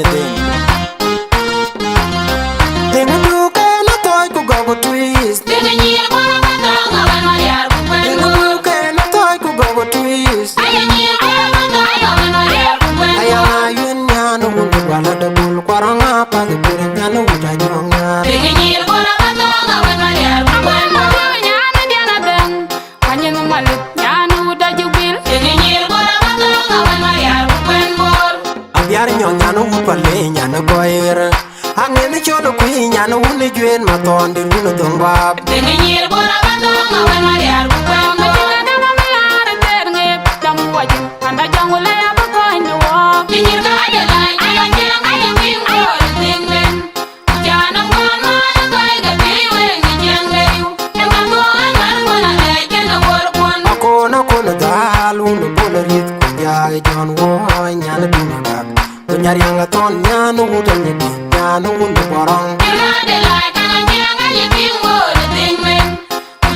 banya ding ding du ke na toy ku go go twist ding ni ko ba to ga ban ma yar ku ben ding du ke na toy ku go go twist ay ni ko ba to ga ban ma yar ku ben aya yun nya no gun wala da bul kwaranga pa de pur nya no uta jonga ding ni ko ba to ga ban ma yar ku ben nya na dia na ben kanyen malu nya no uta jubil ding ni ko ba to ga ban ma yar ku ben bor abiar nyon nya no upale nya no goyer ange ne chodo ku nya no une jwen ma ton de nu don bab ding ni ko ba to ga ban ma yar ku ben bor da ma yar ter nge dam wajin anda jangule ya ba ko ni wo ding ni ka ya lai ay nya ay min bor ding men jana mo ma ga ga bi we ni jang le yu e ma mo na mo na le ke na wor kon akona kona dalu no polarit ku ya jon wo nya no dum gab ku nyar yang ton nya no uta ni nya no un borong ina de lai kana nya ga ni bi bor ding men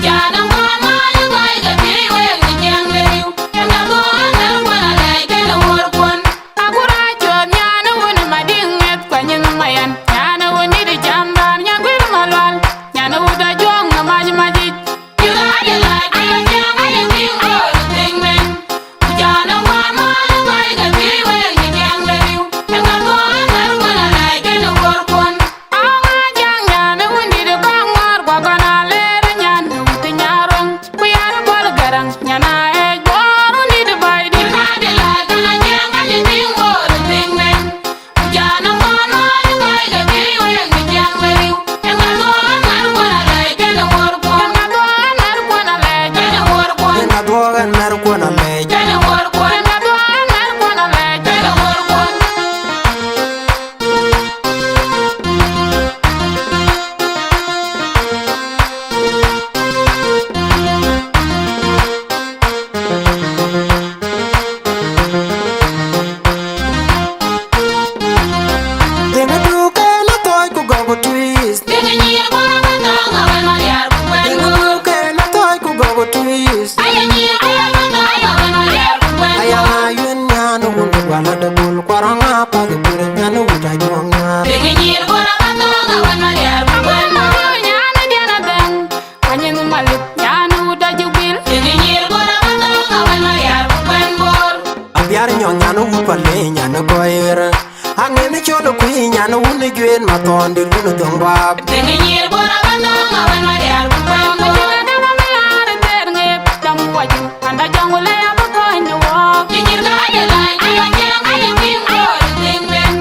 jana mo ma ga ga bi we ni jang le yu e ma mo na le ke na wor kon akura jo nya no wona ma ding et kwa nyin ma yan nya no woni de jambar nya gwir malwal nya no uda jong ma ma ji ina de lai kana nya ga ni bi bor ding men jana mo ma ga ga bi we ni jang le yu e ma mo na le ke na wor kon awa jang nya no woni de ko ngor kwa kana le nya no te nyarong ku yar bol garang nya na e boru ni de bai di na de lai kana nya ga ni bi bor ding men jana mo ma ga ga bi we ni jang le yu e ma mo na le ke na wor kon e ma mo na le ke na wor kon ina dogan mer kona le ke na wor kon e ma mo na le ke na wor kon ding du ke na toy ku go go twist ding ni ko ba to ga ban ma yar ku ben ding du ke na toy ku go go twist ay ni ay ba to ga ban ma yar ku ben aya yun nya no gun wala da bul kwaranga pa de pur nya no uta jonga ding ni ko ba to ga ban ma yar ku ben nya na dia na ben kanyen malu nya no uta jubil ding ni ko ba to ga ban ma yar ku ben bor abiar nyon nya no upale nya no goyer ange ne chodo ku nya no une jwen ma ton de nu don bab ding ni ko ba to ga ban ma yar ku ben bor da ma yar ter nge dam wajin anda jangule ya ba ko ni wo ding ni ka ya lai ay nya ay min bor ding men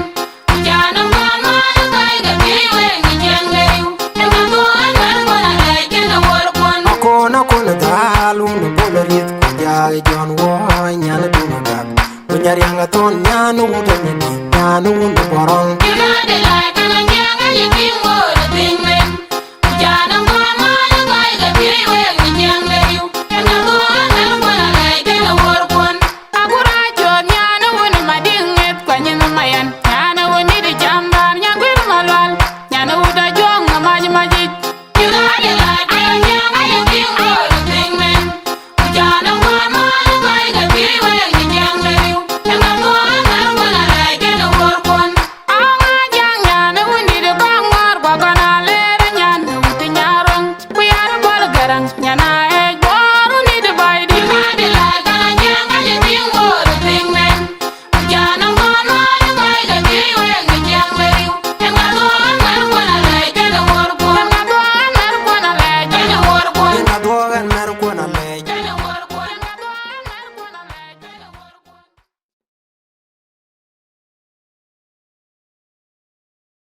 jana mo ma ga ga bi we ni jang le yu e ma mo na le ke na wor kon akona kona dalu no polarit ku ya jon wo nya no dum gab ku nyar yang ton nya no uta ni nya no un borong ina de lai